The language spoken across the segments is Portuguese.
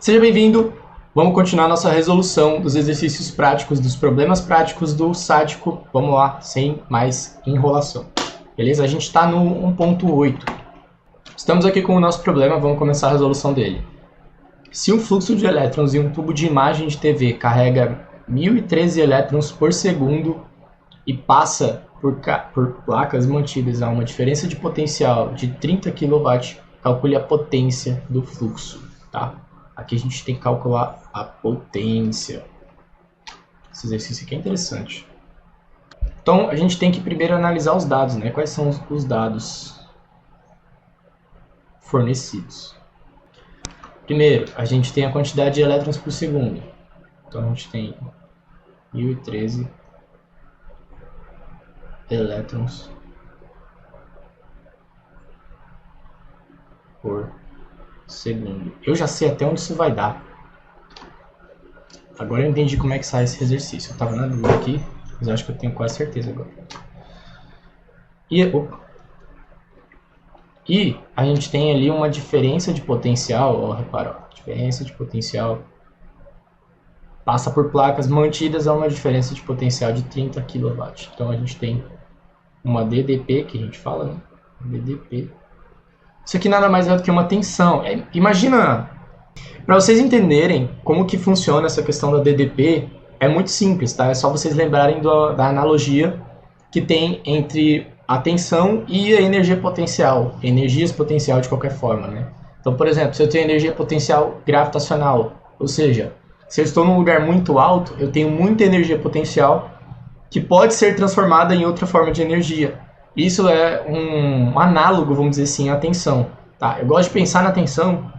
Seja bem-vindo! Vamos continuar nossa resolução dos exercícios práticos, dos problemas práticos do sádico. Vamos lá, sem mais enrolação. Beleza? A gente está no 1.8. Estamos aqui com o nosso problema, vamos começar a resolução dele. Se um fluxo de elétrons em um tubo de imagem de TV carrega 1013 elétrons por segundo e passa por placas mantidas a uma diferença de potencial de 30 kW, calcule a potência do fluxo. Tá? Aqui a gente tem que calcular a potência. Esse exercício aqui é interessante. Então, a gente tem que primeiro analisar os dados, né? Quais são os dados fornecidos? Primeiro, a gente tem a quantidade de elétrons por segundo. Então, a gente tem 1013 elétrons por segundo. Eu já sei até onde isso vai dar. Agora eu entendi como é que sai esse exercício. Eu estava na dúvida aqui, mas eu acho que eu tenho quase certeza agora. E a gente tem ali uma diferença de potencial, ó, repara, ó, diferença de potencial passa por placas mantidas a uma diferença de potencial de 30 kW. Então a gente tem uma DDP, que a gente fala, né? DDP. Isso aqui nada mais é do que uma tensão. Imagina, para vocês entenderem como que funciona essa questão da DDP, é muito simples, tá? É só vocês lembrarem da analogia que tem entre a tensão e a energia potencial. Energias potencial de qualquer forma, né? Então, por exemplo, se eu tenho energia potencial gravitacional, ou seja, se eu estou num lugar muito alto, eu tenho muita energia potencial que pode ser transformada em outra forma de energia. Isso é um análogo, vamos dizer assim, à tensão. Tá? Eu gosto de pensar na tensão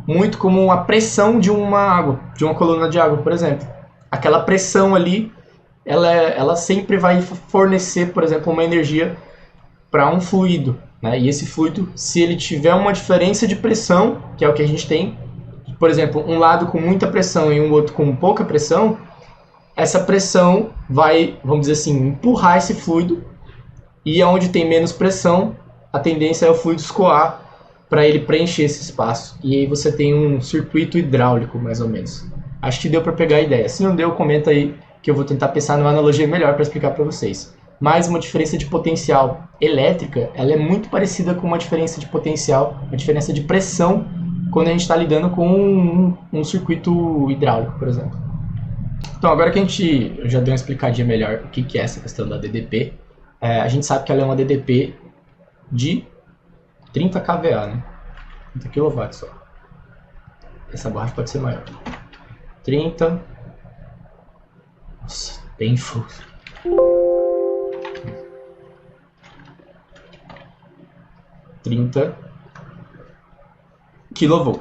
muito como a pressão de uma água, de uma coluna de água, por exemplo. Aquela pressão ali, ela sempre vai fornecer, por exemplo, uma energia para um fluido. Né? E esse fluido, se ele tiver uma diferença de pressão, que é o que a gente tem, por exemplo, um lado com muita pressão e um outro com pouca pressão, essa pressão vai, vamos dizer assim, empurrar esse fluido, e onde tem menos pressão, a tendência é o fluido escoar para ele preencher esse espaço. E aí você tem um circuito hidráulico, mais ou menos. Acho que deu para pegar a ideia. Se não deu, comenta aí que eu vou tentar pensar numa analogia melhor para explicar para vocês. Mas uma diferença de potencial elétrica, ela é muito parecida com uma diferença de potencial, uma diferença de pressão, quando a gente está lidando com um circuito hidráulico, por exemplo. Então, agora que eu já dei uma explicadinha melhor o que é essa questão da DDP, a gente sabe que ela é uma DDP de 30 kVA, né? 30 kW só. Essa borracha pode ser maior. 30. Nossa, bem fluxo. 30 kV.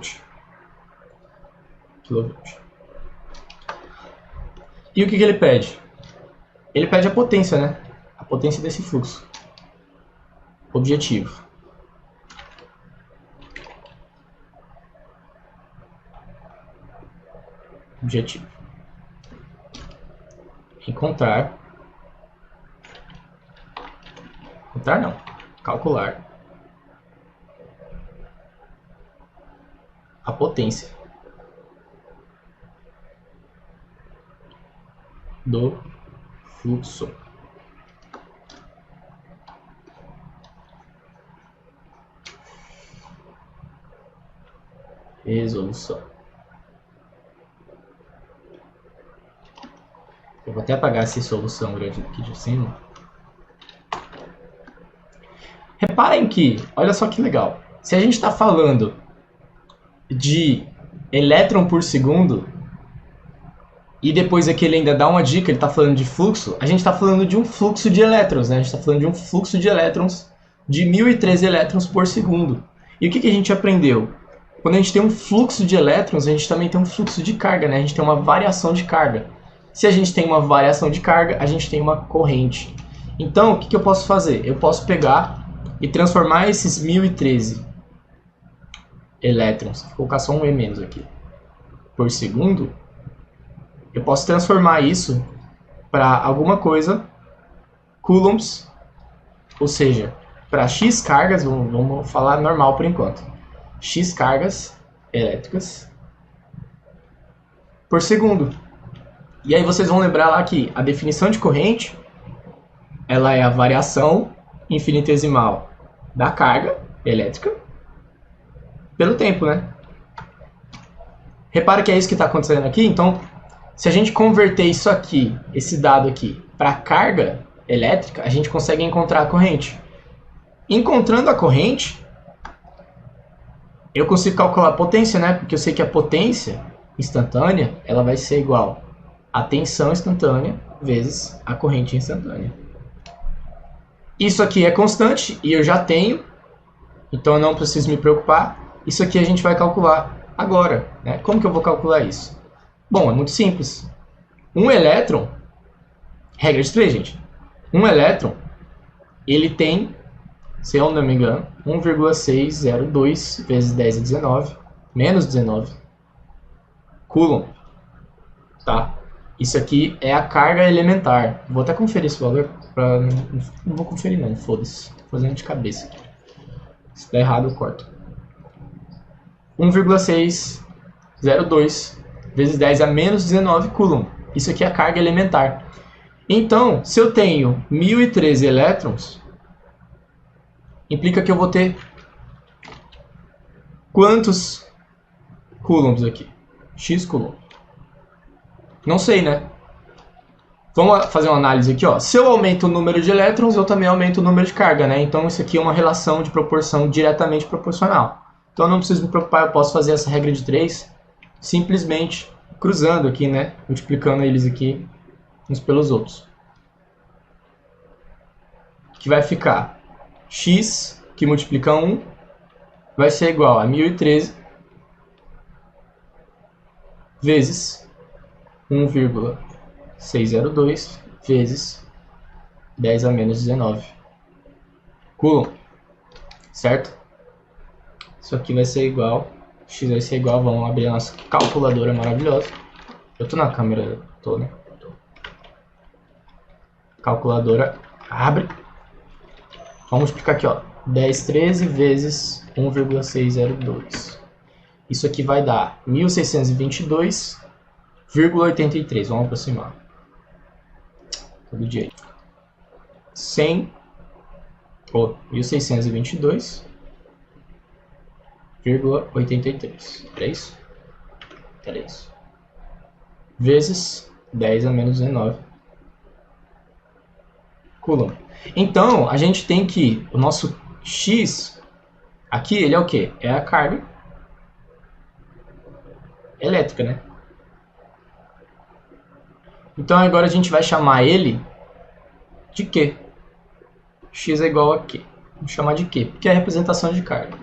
E o que ele pede? Ele pede a potência, né? A potência desse fluxo. Objetivo. Calcular a potência do fluxo. Resolução. Eu vou até apagar essa solução grande aqui de cima. Reparem que, olha só que legal, se a gente está falando de elétron por segundo, e depois aqui ele ainda dá uma dica, ele está falando de fluxo, a gente está falando de um fluxo de elétrons, né? A gente está falando de um fluxo de elétrons de 1013 elétrons por segundo. E o que a gente aprendeu? Quando a gente tem um fluxo de elétrons, a gente também tem um fluxo de carga, né? A gente tem uma variação de carga. Se a gente tem uma variação de carga, a gente tem uma corrente. Então, o que eu posso fazer? Eu posso pegar e transformar esses 1013 elétrons, vou colocar só um E menos aqui, por segundo, eu posso transformar isso para alguma coisa, coulombs, ou seja, para X cargas, vamos falar normal por enquanto, X cargas elétricas por segundo. E aí vocês vão lembrar lá que a definição de corrente, ela é a variação infinitesimal da carga elétrica pelo tempo, né? Repara que é isso que está acontecendo aqui. Então, se a gente converter isso aqui, esse dado aqui, para carga elétrica, a gente consegue encontrar a corrente. Encontrando a corrente, eu consigo calcular a potência, né? Porque eu sei que a potência instantânea, ela vai ser igual a tensão instantânea vezes a corrente instantânea. Isso aqui é constante e eu já tenho, então eu não preciso me preocupar. Isso aqui a gente vai calcular agora, né? Como que eu vou calcular isso? Bom, é muito simples. Um elétron, regra de 3, gente. Um elétron, ele tem, se eu não me engano, 1,602 vezes 10 a 19, menos 19 coulomb, tá? Isso aqui é a carga elementar. Vou até conferir esse valor. Não vou conferir não, foda-se. Tô fazendo de cabeça. Se der errado, eu corto. 1,602 vezes 10 a menos 19 coulomb. Isso aqui é a carga elementar. Então, se eu tenho 1013 elétrons, implica que eu vou ter quantos coulombs aqui? X coulomb. Não sei, né? Vamos fazer uma análise aqui, ó. Se eu aumento o número de elétrons, eu também aumento o número de carga, né? Então isso aqui é uma relação de proporção diretamente proporcional. Então eu não preciso me preocupar, eu posso fazer essa regra de 3 simplesmente cruzando aqui, né? Multiplicando eles aqui uns pelos outros. Que vai ficar x, que multiplica 1, vai ser igual a 1013 vezes 1,602 vezes 10 a menos 19 coulomb, certo? Isso aqui vai ser igual, x vai ser igual, vamos abrir a nossa calculadora maravilhosa. Eu tô na câmera, tô, né? Calculadora, abre. Vamos multiplicar aqui, ó, 1013 vezes 1,602. Isso aqui vai dar 1622,83. Vamos aproximar. Todo dia aí. 1622,83. É isso? É isso. Vezes 10 a menos 19 coulomb. Então, a gente tem que o nosso X aqui, ele é o quê? É a carga elétrica, né? Então agora a gente vai chamar ele de Q. X é igual a Q. Vamos chamar de Q, porque é a representação de carga.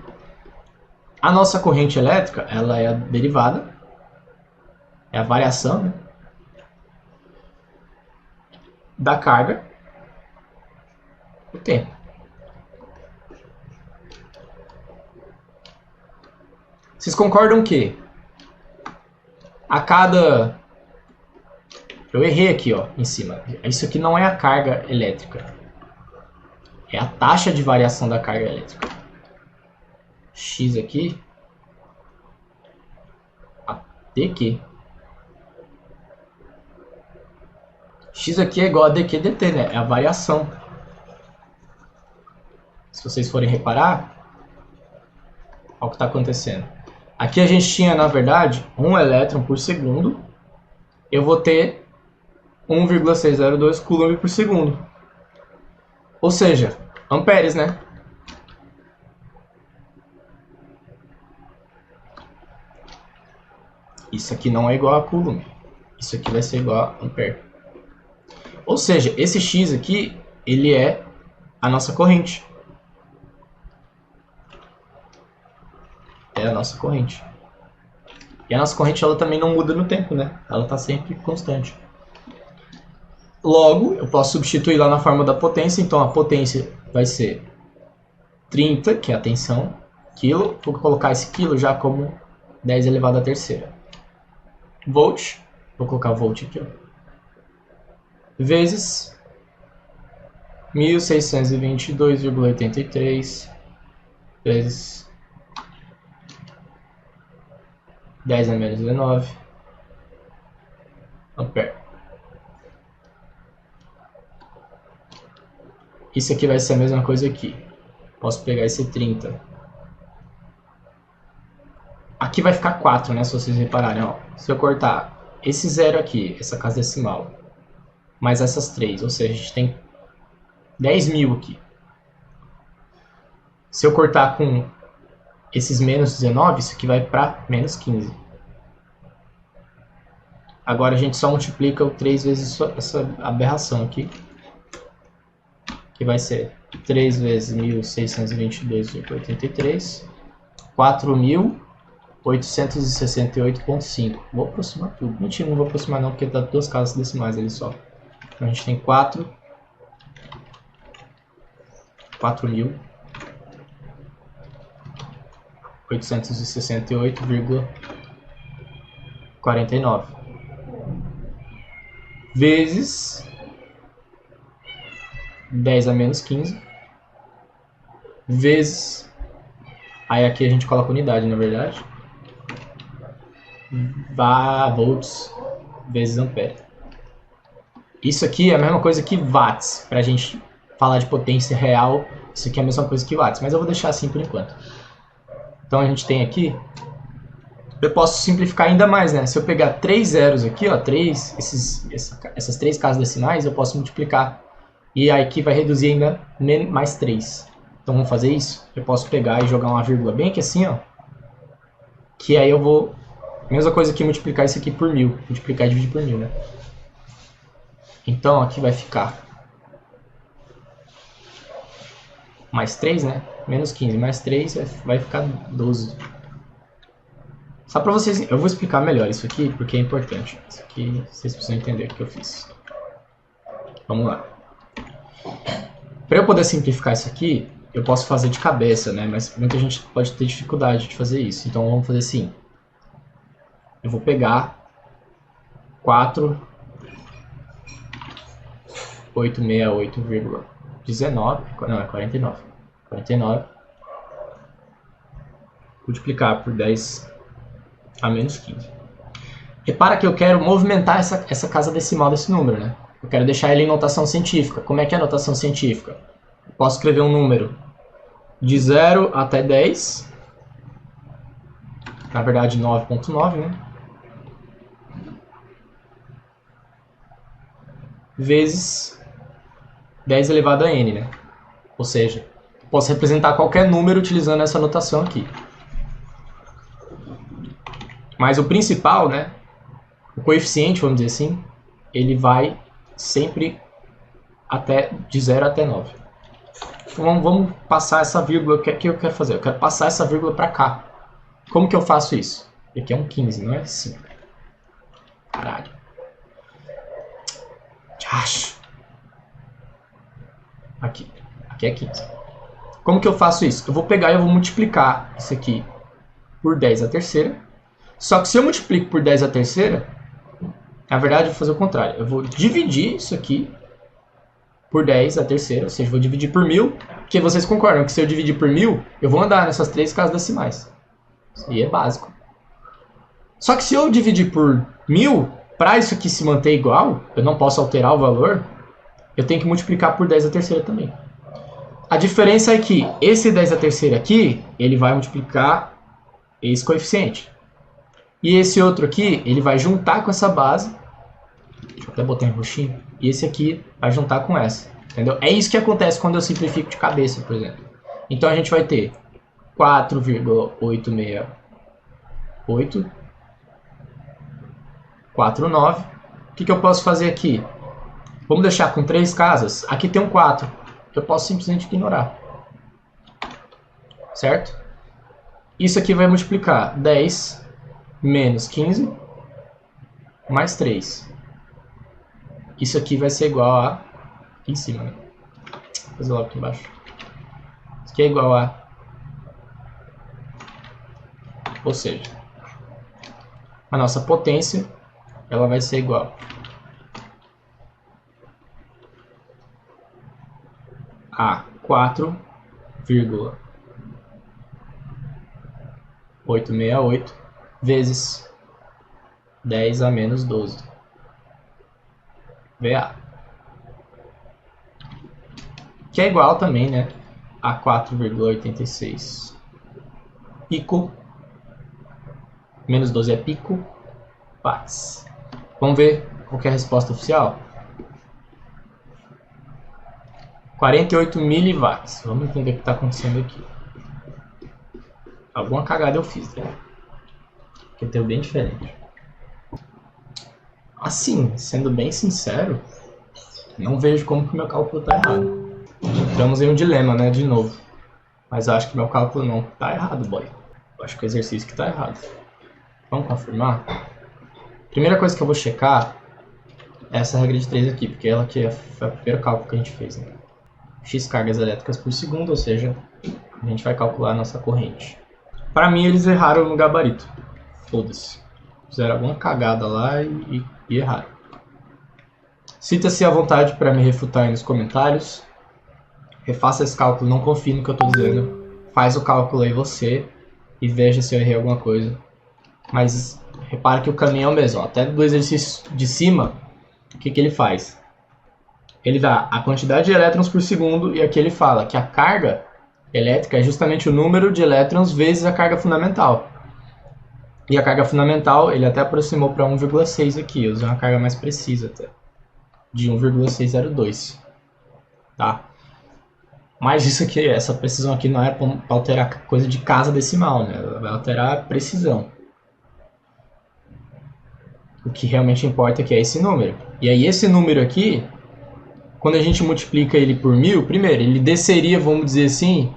A nossa corrente elétrica, ela é a derivada, é a variação, né, da carga do tempo. Vocês concordam que a cada... Eu errei aqui, ó, em cima. Isso aqui não é a carga elétrica. É a taxa de variação da carga elétrica. X aqui. A dq. X aqui é igual a dq dt, né? É a variação. Se vocês forem reparar, olha o que está acontecendo. Aqui a gente tinha, na verdade, 1 elétron por segundo. Eu vou ter 1,602 coulomb por segundo. Ou seja, amperes, né? Isso aqui não é igual a coulomb. Isso aqui vai ser igual a ampere. Ou seja, esse X aqui, ele é a nossa corrente. É a nossa corrente. E a nossa corrente, ela também não muda no tempo, né? Ela está sempre constante. Logo, eu posso substituir lá na forma da potência. Então, a potência vai ser 30, que é a tensão, quilo. Vou colocar esse quilo já como 10 elevado à terceira. Volt. Vou colocar volt aqui, ó. Vezes 1622,83 vezes 10 a menos 19 ampere. Isso aqui vai ser a mesma coisa aqui. Posso pegar esse 30. Aqui vai ficar 4, né? Se vocês repararem, ó. Se eu cortar esse 0 aqui, essa casa decimal, mais essas 3, ou seja, a gente tem 10.000 aqui. Se eu cortar com esses menos 19, isso aqui vai para menos 15. Agora a gente só multiplica o 3 vezes essa aberração aqui, que vai ser 3 vezes 1622,83, 4.868,5. Vou aproximar tudo. Mentira, não vou aproximar não, porque dá 2 casas decimais ali só. Então a gente tem 4.868,49 vezes 10 a menos 15 vezes, aí aqui a gente coloca unidade, na verdade, volts vezes ampere. Isso aqui é a mesma coisa que watts, para a gente falar de potência real. Isso aqui é a mesma coisa que watts, mas eu vou deixar assim por enquanto. Então a gente tem aqui, eu posso simplificar ainda mais, né? Se eu pegar 3 zeros aqui, ó, essas 3 casas decimais, eu posso multiplicar. E aí aqui vai reduzir ainda mais 3. Então vamos fazer isso? Eu posso pegar e jogar uma vírgula bem aqui assim, ó. Que aí eu vou... Mesma coisa que multiplicar isso aqui por 1000. Multiplicar e dividir por 1000, né? Então aqui vai ficar mais 3, né? Menos 15 mais 3 vai ficar 12. Só para vocês... Eu vou explicar melhor isso aqui, porque é importante. Isso aqui vocês precisam entender o que eu fiz. Vamos lá. Para eu poder simplificar isso aqui, eu posso fazer de cabeça, né? Mas muita gente pode ter dificuldade de fazer isso. Então vamos fazer assim. Eu vou pegar 4.868,19. Não, é 49. 49. Multiplicar por 10 a menos 15. Repara que eu quero movimentar essa casa decimal desse número, né? Eu quero deixar ele em notação científica. Como é que é a notação científica? Eu posso escrever um número de 0 até 10. Na verdade, 9.9, né? Vezes 10 elevado a n, né? Ou seja, eu posso representar qualquer número utilizando essa notação aqui. Mas o principal, né? O coeficiente, vamos dizer assim, ele vai sempre de 0 até 9. Então vamos passar essa vírgula. O que eu quero fazer? Eu quero passar essa vírgula para cá. Como que eu faço isso? Aqui é um 15, não é 5. Caralho. Aqui é 15. Como que eu faço isso? Eu vou pegar e eu vou multiplicar isso aqui por 10 a terceira. Só que se eu multiplico por 10 a terceira, na verdade eu vou fazer o contrário. Eu vou dividir isso aqui por 10 a terceira, ou seja, vou dividir por 1000, porque vocês concordam que se eu dividir por 1000, eu vou andar nessas 3 casas decimais. Isso aí é básico. Só que se eu dividir por 1000, para isso aqui se manter igual, eu não posso alterar o valor, eu tenho que multiplicar por 10 a terceira também. A diferença é que esse 10 a terceira aqui, ele vai multiplicar esse coeficiente. E esse outro aqui, ele vai juntar com essa base. Deixa eu até botar em roxinho. E esse aqui vai juntar com essa. Entendeu? É isso que acontece quando eu simplifico de cabeça, por exemplo. Então a gente vai ter 4,868,49. O que eu posso fazer aqui? Vamos deixar com 3 casas. Aqui tem um 4. Eu posso simplesmente ignorar. Certo? Isso aqui vai multiplicar 10 menos 15 mais 3. Isso aqui vai ser igual a... Aqui em cima, né? Vou fazer logo aqui embaixo. Isso aqui é igual a... Ou seja, a nossa potência, ela vai ser igual a 4,868 vezes 10 a menos 12. VA. Que é igual também, né, a 4,86 pico, menos 12 é pico, watts. Vamos ver qual que é a resposta oficial. 48 miliwatts. Vamos entender o que está acontecendo aqui. Alguma cagada eu fiz, né? Que deu bem diferente. Assim, sendo bem sincero, não vejo como que meu cálculo está errado. Entramos em um dilema, né, de novo. Mas eu acho que meu cálculo não está errado, boy. Eu acho que o exercício que está errado. Vamos confirmar? Primeira coisa que eu vou checar é essa regra de 3 aqui, porque ela aqui foi o primeiro cálculo que a gente fez, né? X cargas elétricas por segundo, ou seja, a gente vai calcular a nossa corrente. Para mim, eles erraram no gabarito. Foda-se. Fizeram alguma cagada lá e erraram. Sinta-se à vontade para me refutar aí nos comentários. Refaça esse cálculo, não confie no que eu estou dizendo. Faz o cálculo aí você e veja se eu errei alguma coisa. Mas repara que o caminho é o mesmo. Até do exercício de cima, o que ele faz? Ele dá a quantidade de elétrons por segundo e aqui ele fala que a carga elétrica é justamente o número de elétrons vezes a carga fundamental. E a carga fundamental ele até aproximou para 1,6 aqui, usando uma carga mais precisa até, de 1,602. Tá? Mas isso aqui, essa precisão aqui não é para alterar coisa de casa decimal, né? Ela vai alterar a precisão. O que realmente importa aqui é esse número. E aí esse número aqui, quando a gente multiplica ele por 1000, primeiro, ele desceria, vamos dizer assim,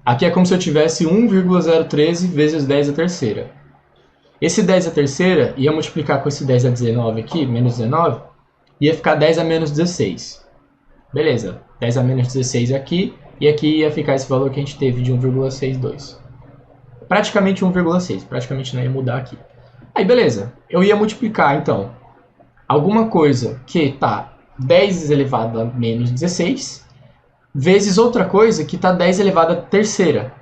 aqui é como se eu tivesse 1,013 vezes 10 a terceira. Esse 10 a terceira ia multiplicar com esse 10 a 19 aqui, menos 19, ia ficar 10 a menos 16. Beleza, 10 a menos 16 aqui, e aqui ia ficar esse valor que a gente teve de 1,62. Praticamente 1,6, praticamente não ia mudar aqui. Aí beleza, eu ia multiplicar então alguma coisa que está 10 elevado a menos 16 vezes outra coisa que está 10 elevado a terceira.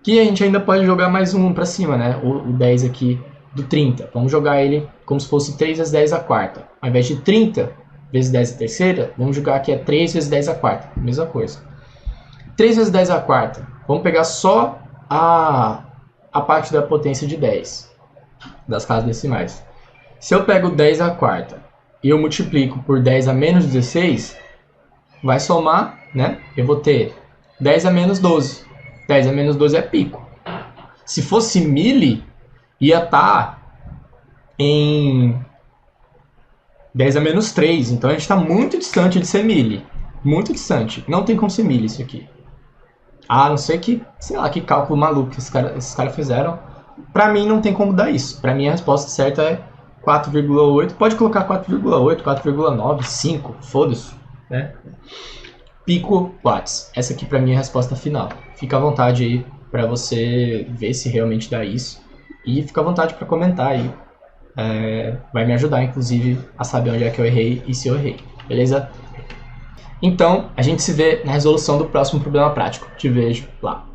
Que a gente ainda pode jogar mais um para cima, né? O 10 aqui do 30. Vamos jogar ele como se fosse 3 vezes 10 a quarta. Ao invés de 30 vezes 10 a terceira, vamos jogar aqui é 3 vezes 10 a quarta. Mesma coisa. 3 vezes 10 a quarta. Vamos pegar só a parte da potência de 10. Das casas decimais. Se eu pego 10 a quarta e eu multiplico por 10 a menos 16, vai somar, né? Eu vou ter 10 a menos 12. 10 a menos 12 é pico. Se fosse mili, ia estar em 10 a menos 3. Então a gente está muito distante de ser mili. Muito distante. Não tem como ser mili isso aqui. A não ser que, sei lá, que cálculo maluco que esses caras fizeram. Pra mim não tem como dar isso. Pra mim a resposta certa é 4,8. Pode colocar 4,8, 4,9, 5, foda-se, né? Pico watts. Essa aqui pra mim é a resposta final. Fica à vontade aí pra você ver se realmente dá isso. E fica à vontade pra comentar aí. Vai me ajudar, inclusive, a saber onde é que eu errei e se eu errei. Beleza? Então, a gente se vê na resolução do próximo problema prático. Te vejo lá.